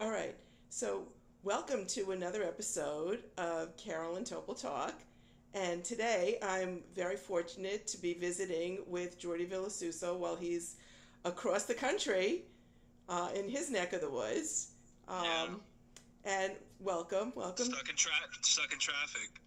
All right. So, welcome to another episode of Carol and Topol Talk. And today I'm very fortunate to be visiting with Jordivilasuso while he's across the country in his neck of the woods. Yeah. Um, and welcome. Stuck in traffic.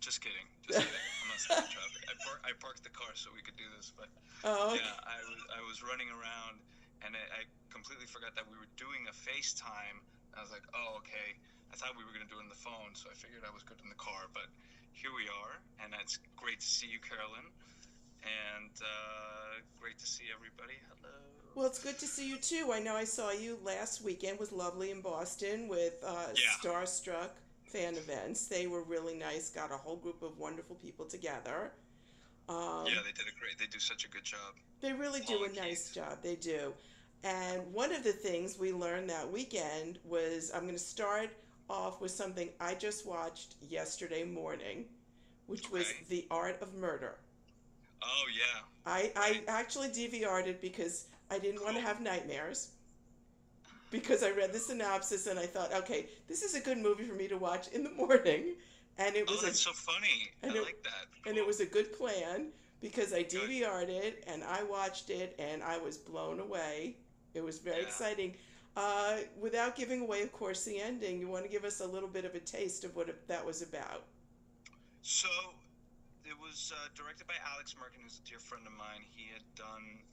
Just kidding. Just kidding. I'm not stuck in traffic. I parked the car so we could do this, but Oh, yeah, okay. I was running around and I completely forgot that we were doing a FaceTime. I was like, oh, okay. I thought we were gonna do it on the phone, so I figured I was good in the car. But here we are, and it's great to see you, Carolyn, and great to see everybody. Hello. Well, it's good to see you too. I know I saw you last weekend. Was lovely in Boston with Yeah. Starstruck fan events. They were really nice. Got a whole group of wonderful people together. Um, Yeah, they did a great. They do such a good job. they really All do the a nice keys. job. They do. And one of the things we learned that weekend was I'm going to start off with something I just watched yesterday morning, which was Okay. The Art of Murder. Oh yeah. I Right. actually DVR'd it because I didn't want to Cool. have nightmares. Because I read the synopsis and I thought, okay, this is a good movie for me to watch in the morning, and it Oh, was a that's so funny. and I it like that. and it Cool. was a good plan because I Good. DVR'd it and I watched it and I was blown away. It was very Yeah. exciting. Without giving away, of course, the ending, you want to give us a little bit of a taste of what that was about. So it was directed by Alex Merkin, who's a dear friend of mine. He had done.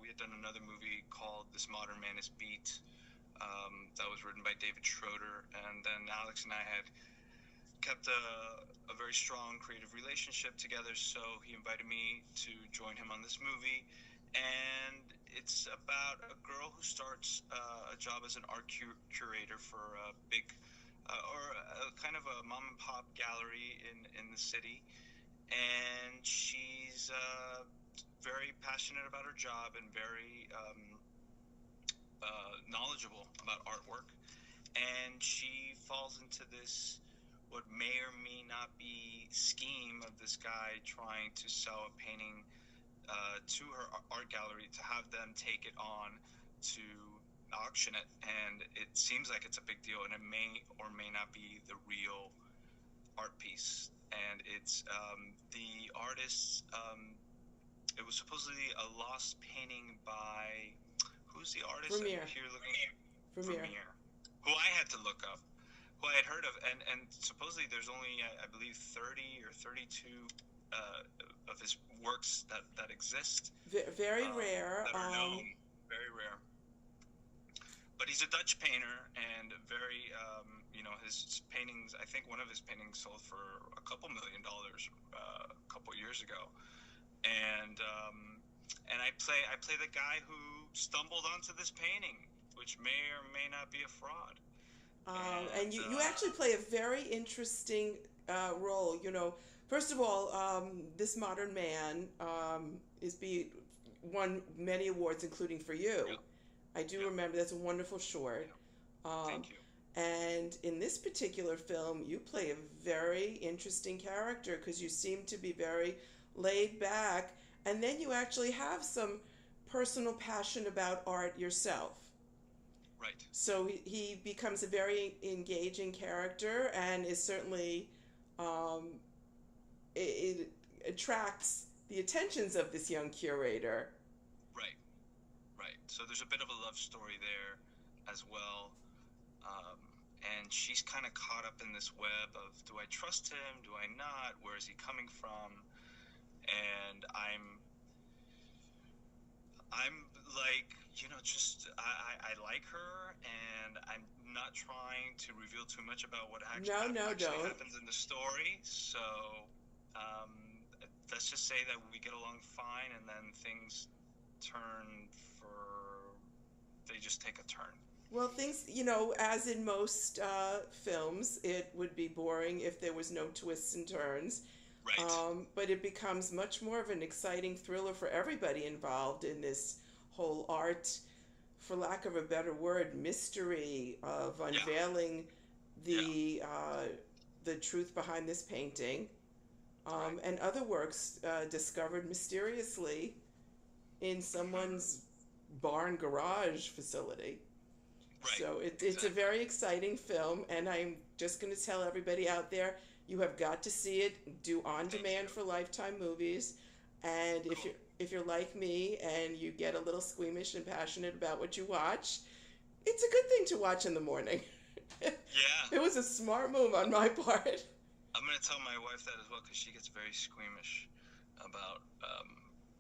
We had done another movie called This Modern Man Is Beat. That was written by David Schroeder, and then Alex and I had kept a very strong creative relationship together. So he invited me to join him on this movie, and it's about a girl who starts a job as an art curator for a big or a kind of a mom and pop gallery in the city, and she's very passionate about her job and very knowledgeable about artwork, and she falls into this what may or may not be scheme of this guy trying to sell a painting to her art gallery to have them take it on to auction it, and it seems like it's a big deal, and it may or may not be the real art piece. And it's the artist. It was supposedly a lost painting by who's the artist I'm Vermeer, here looking Vermeer. Vermeer, who I had to look up, who I had heard of, and supposedly there's only I believe 30 or 32 of his works that exist, Very rare. that are known, very rare. But he's a Dutch painter and very, his paintings. I think one of his paintings sold for a couple $1 million a couple years ago, and I play the guy who stumbled onto this painting, which may or may not be a fraud. And And you actually play a very interesting role. First of all, this modern man is be won many awards, including for you. yep, I do yep, remember that's a wonderful short. yep. Um, Thank you. and in this particular film, you play a very interesting character because you seem to be very laid back, and then you actually have some personal passion about art yourself. Right. So he becomes a very engaging character and is certainly um, it attracts the attentions of this young curator. Right. Right. So there's a bit of a love story there as well. Um, and she's kind of caught up in this web of, do I trust him? Do I not? Where is he coming from? And I'm like, just I like her, and I'm not trying to reveal too much about what No, no, actually don't. happens in the story. So um, let's just say that we get along fine, and then things turn for they just take a turn. Well, things, as in most films, it would be boring if there was no twists and turns. Right. But it becomes much more of an exciting thriller for everybody involved in this whole art, for lack of a better word, mystery of Yeah. unveiling Yeah. the truth behind this painting, Right. and other works discovered mysteriously in someone's barn garage facility. Right. So it's a Exactly. very exciting film, and I'm just going to tell everybody out there, you have got to see it. Do on Thank demand you. for Lifetime movies, and Cool. if you're like me and you get a little squeamish and passionate about what you watch, it's a good thing to watch in the morning. Yeah. It was a smart move on my part. I'm gonna tell my wife that as well because she gets very squeamish about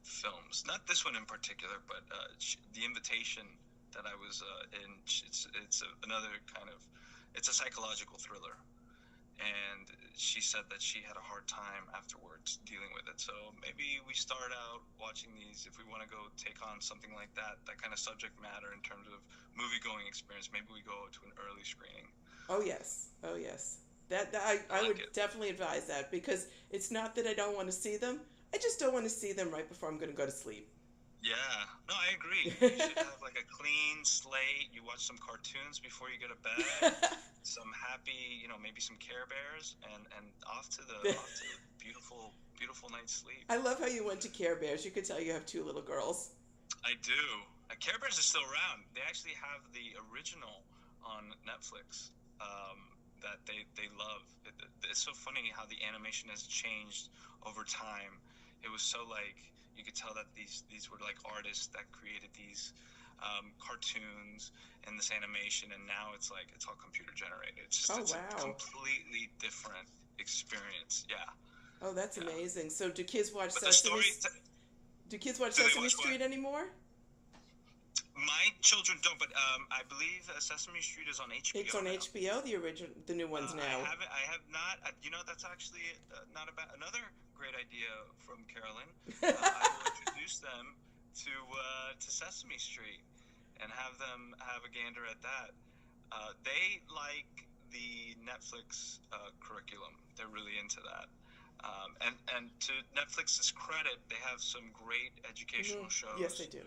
films. Not this one in particular, but the invitation that I was in. Another kind of it's a psychological thriller, and she said that she had a hard time afterwards dealing with it. So maybe we start out watching these if we want to go take on something like that kind of subject matter in terms of movie going experience. Maybe we go to an early screening. Oh yes, oh yes. I I like would it. definitely advise that because it's not that I don't want to see them. I just don't want to see them right before I'm going to go to sleep. Yeah, no, I agree. You should have like a clean slate. You watch some cartoons before you go to bed, some happy, maybe some Care Bears, and off to the beautiful night's sleep. I love how you went to Care Bears. You could tell you have two little girls. I do. Care Bears is still around. They actually have the original on Netflix that they love. It's so funny how the animation has changed over time. It was so like you could tell that these were like artists that created these cartoons and this animation, and now it's all computer generated. Oh It's a wow. completely different experience. Yeah, Oh, that's yeah. amazing. So But the story, Do kids watch do they Sesame watch what? Street anymore? My children don't, but I believe Sesame Street is on It's HBO on now. HBO, the original, the new ones I now. haven't. I have not. That's actually not a bad. Another great idea from Carolyn. I will introduce them to Sesame Street and have them have a gander at that. They like the Netflix curriculum. They're really into that. And to Netflix's credit, they have some great educational Yes, they shows. do.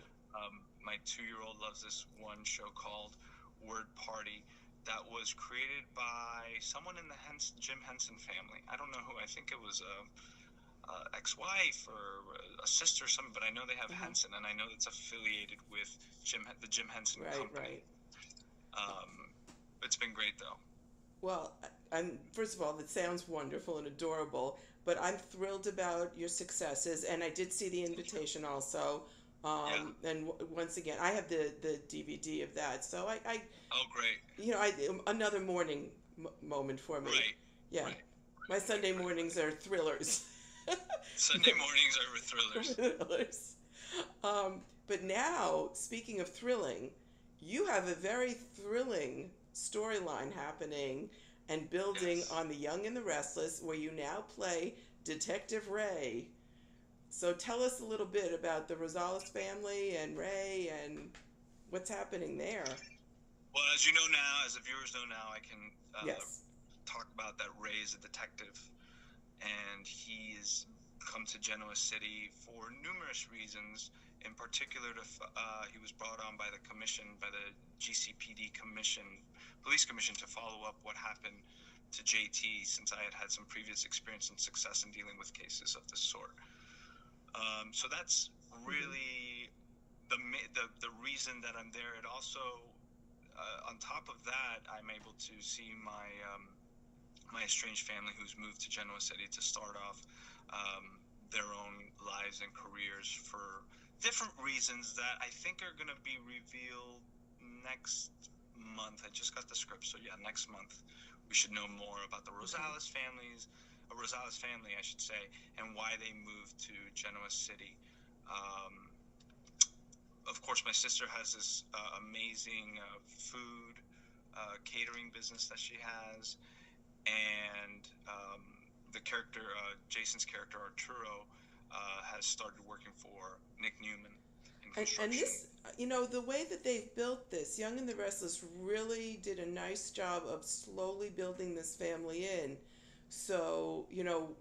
My 2-year-old loves this one show called Word Party that was created by someone in the Jim Henson family. I don't know who. I think it was a ex-wife or a sister or something, but I know they have Henson, and I know it's affiliated with the Jim Henson Right, company. right. It's been great though. Well, I'm first of all, that sounds wonderful and adorable, but I'm thrilled about your successes, and I did see the invitation also. Yeah. And once again, I have the DVD of that, so Oh, great. another morning moment for me. Right. Yeah, Right. my Right. Right. Sunday Right. mornings are thrillers. Sunday mornings are with thrillers. Thrillers. But now, speaking of thrilling, you have a very thrilling storyline happening and building Yes. on The Young and the Restless, where you now play Detective Ray. So tell us a little bit about the Rosales family and Ray and what's happening there. Well, as you know now, as the viewers know now, I can Yes. talk about that Ray is a detective, and he has come to Genoa City for numerous reasons. In particular, he was brought on by the commission, by the GCPD commission, police commission, to follow up what happened to JT, since I had had some previous experience and success in dealing with cases of this sort. So that's really the reason that I'm there. It also, on top of that, I'm able to see my estranged family who's moved to Genoa City to start off their own lives and careers for different reasons that I think are going to be revealed next month. I just got the script, so yeah, next month we should know more about the Rosales family, I should say, and why they moved to Genoa City. Of course, my sister has this amazing food catering business that she has, and the character, Jason's character Arturo, has started working for Nick Newman in And construction. this, the way that they've built this, Young and the Restless really did a nice job of slowly building this family in. So,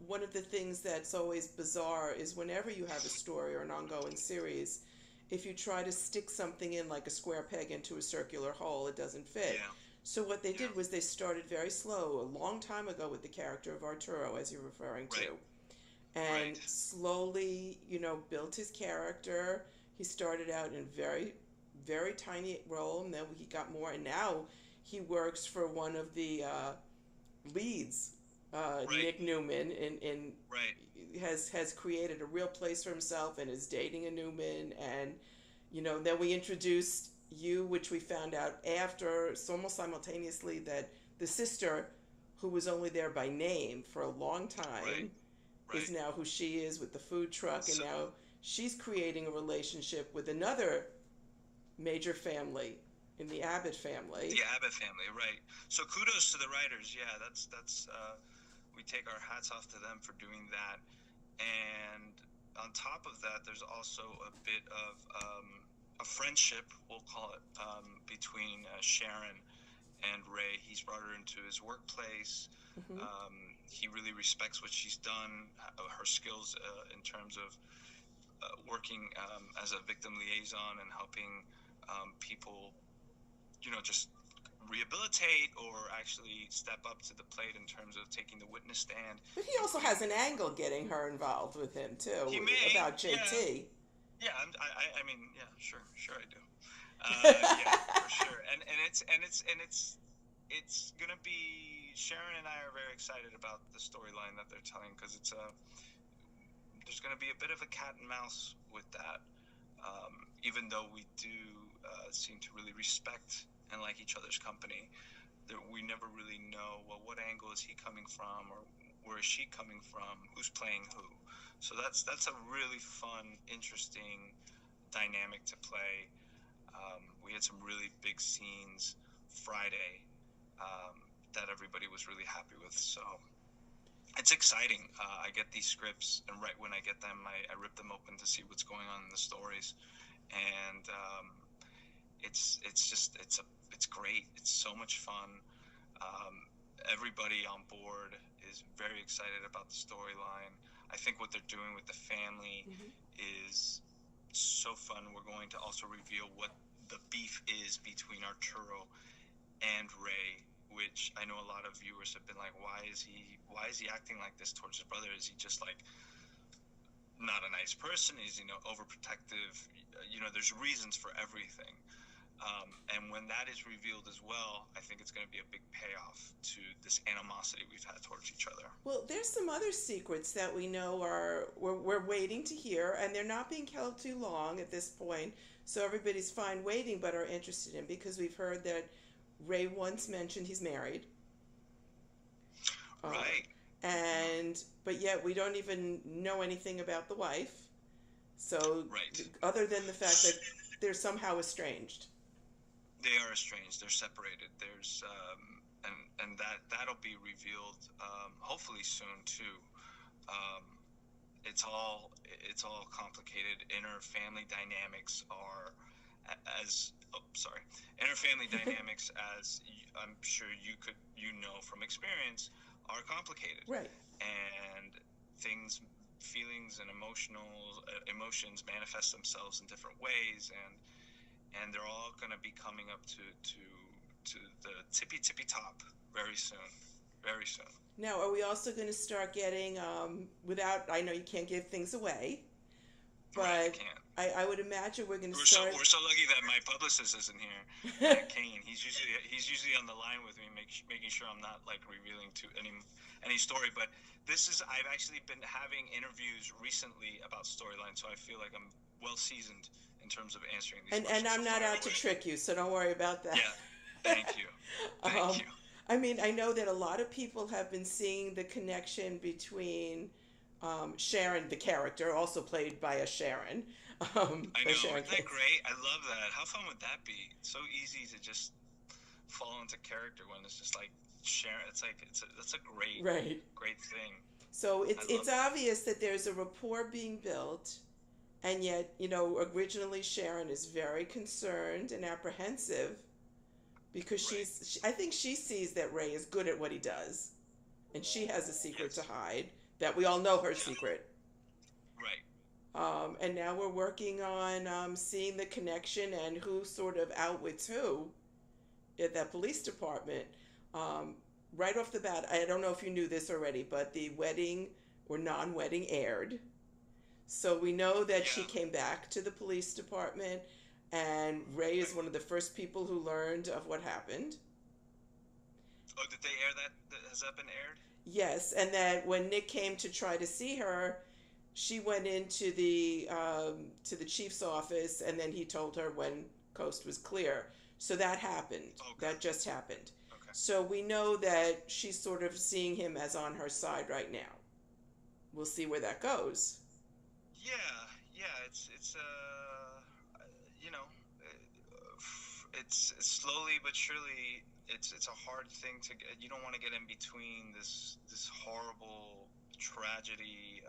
one of the things that's always bizarre is whenever you have a story or an ongoing series, if you try to stick something in like a square peg into a circular hole, it doesn't fit. Yeah, So what they yeah, did was they started very slow, a long time ago with the character of Arturo, as you're referring right, to, and right, slowly, built his character. He started out in very very tiny role, and then he got more, and now he works for one of the leads, Right. Nick Newman, and Right. has created a real place for himself and is dating a Newman. And then we introduced you, which we found out after, so almost simultaneously, that the sister, who was only there by name for a long Right. time, is Right. now who she is with the food truck, and So now she's creating a relationship with another major family in the Abbott family. the Abbott family, right? So kudos to the writers. Yeah, that's we take our hats off to them for doing that. And on top of that, there's also a bit of a friendship, we'll call it, between Sharon and Ray. He's brought her into his workplace. Hmm. He really respects what she's done, her skills in terms of working as a victim liaison and helping people, just rehabilitate or actually step up to the plate in terms of taking the witness stand. But he also has an angle getting her involved with him He too, may, about yeah, JT. yeah. I mean, yeah, sure, I do. Yeah, for sure. And it's gonna be. Sharon and I are very excited about the storyline that they're telling, because there's gonna be a bit of a cat and mouse with that. Even though we do seem to really respect and like each other's company, we never really know, well, what angle is he coming from, or where is she coming from, who's playing who. So that's a really fun, interesting dynamic to play. We had some really big scenes Friday that everybody was really happy with. So it's exciting. I get these scripts, and right when I get them, I rip them open to see what's going on in the stories, and it's great. It's so much fun. Everybody on board is very excited about the storyline. I think what they're doing with the family Hmm. is so fun. We're going to also reveal what the beef is between Arturo and Ray, which I know a lot of viewers have been like, why is he acting like this towards his brother? Is he just like not a nice person? Is he overprotective? There's reasons for everything. And when that is revealed as well, I think it's going to be a big payoff to this animosity we've had towards each other. Well, there's some other secrets that we know we're waiting to hear, and they're not being held too long at this point, so everybody's fine waiting, but are interested in, because we've heard that Ray once mentioned he's married, uh, Right. but yet we don't even know anything about the wife. So, Right. other than the fact that they're somehow estranged. They are estranged. They're separated. There's and that'll be revealed hopefully soon too. Um, it's all complicated. Inner family dynamics are as oh sorry inner family dynamics, as I'm sure you know from experience, are complicated, Right. and feelings and emotions manifest themselves in different ways, and they're all going to be coming up to the tippy top very soon, very soon. Now, are we also going to start getting, without, I know you can't give things away, Right, I but can't. I would imagine we're going to We're so start. we're so lucky that my publicist isn't here, Kane. He's usually on the line with me, making sure I'm not like revealing to any story. But I've actually been having interviews recently about storyline, so I feel like I'm well seasoned in terms of answering these And questions. I'm So not fire out to away. trick you, so don't worry about that. Yeah, thank you, um, thank you. I mean, I know that a lot of people have been seeing the connection between Sharon, the character, also played by a Sharon, I by know, Sharon isn't that Case. great? I love that. How fun would that be? It's so easy to just fall into character when it's just like Sharon. It's like that's a Right. great thing. So I it's love it. obvious that there's a rapport being built, and yet, originally Sharon is very concerned and apprehensive because Right. I think she sees that Ray is good at what he does, and she has a secret to Yes. hide, that we all know her Yeah. secret. Right. And now we're working on seeing the connection and who sort of outwits who at that police department. Um, right off the bat, I don't know if you knew this already, but the wedding or non-wedding aired. So we know that she Yeah. came back to the police department. and Ray is Okay. one of the first people who learned of what happened. Oh, did they air that? Has that been aired? Yes, and that when Nick came to try to see her, she went into to the chief's office, and then he told her when coast was clear. So that happened. Okay. That just happened. Okay. So we know that she's sort of seeing him as on her side right now. We'll see where that goes. Yeah, yeah. You know, it's slowly but surely. It's a hard thing to get. You don't want to get in between this horrible tragedy.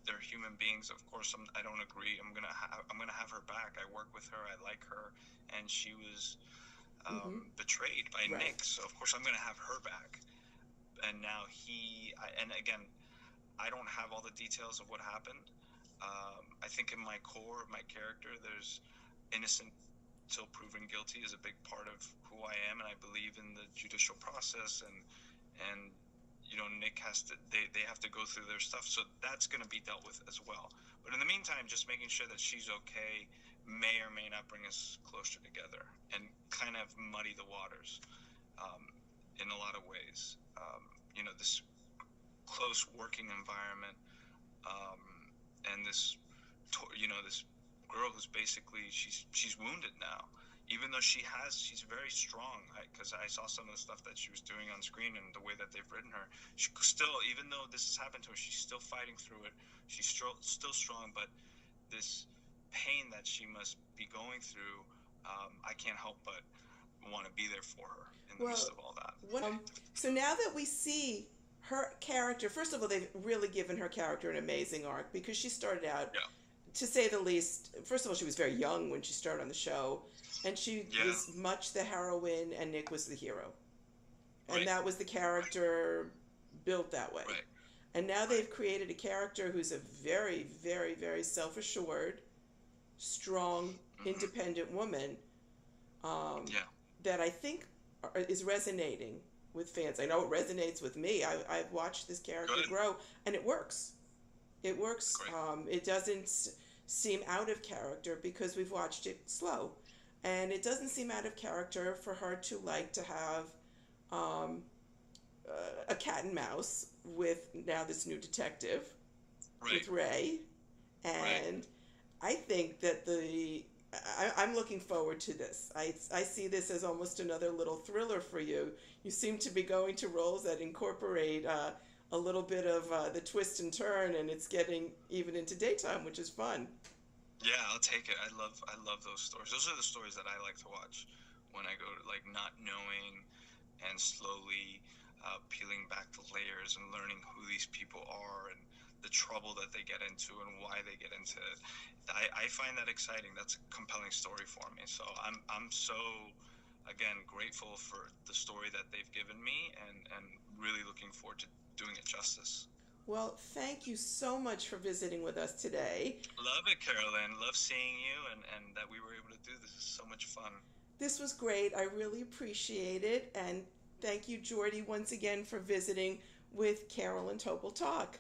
They're human beings. Of course, I don't agree. I'm gonna have her back. I work with her. I like her, and she was Mm-hmm. betrayed by Right. Nick. So of course I'm gonna have her back. And now and again, I don't have all the details of what happened. I think in my core, my character, there's innocent till proven guilty is a big part of who I am, and I believe in the judicial process. And Nick has to they have to go through their stuff, so that's going to be dealt with as well. But in the meantime, just making sure that she's okay may or may not bring us closer together and kind of muddy the waters um, in a lot of ways. This close working environment, um, and this girl who's basically she's wounded now, even though she's very strong, because I saw some of the stuff that she was doing on screen and the way that they've written her. She still, even though this has happened to her, she's still fighting through it. She's still strong, but this pain that she must be going through, I can't help but want to be there for her in the midst Well, of all that. so now that we see her character, first of all, they've really given her character an amazing arc because she started out, Yeah. to say the least, first of all, she was very young when she started on the show, and she Yeah. was much the heroine, and Nick was the hero. And Right. that was the character built that way. Right. And now Right. they've created a character who's a very, very, very self assured, strong, Mm-hmm. independent woman um, Yeah. that I think is resonating with fans. I know it resonates with me. I've watched this character Good. grow, and it works. It works. Great. It doesn't seem out of character because we've watched it slow. And it doesn't seem out of character for her to like to have um, a cat and mouse with now this new detective Right. with Ray. Right. And I think that I'm looking forward to this. I see this as almost another little thriller for you. You seem to be going to roles that incorporate a little bit of the twist and turn, and it's getting even into daytime, which is fun. Yeah, I'll take it. I love those stories. Those are the stories that I like to watch when I go to, like, not knowing and slowly peeling back the layers and learning who these people are and the trouble that they get into and why they get into it. I find that exciting. That's a compelling story for me. So I'm so, again, grateful for the story that they've given me, and really looking forward to doing it justice. Well, thank you so much for visiting with us today. Love it, Carolyn. Love seeing you, and that we were able to do this. Is so much fun. This was great. I really appreciate it. And thank you, Jordy, once again for visiting with Carol and Topol Talk.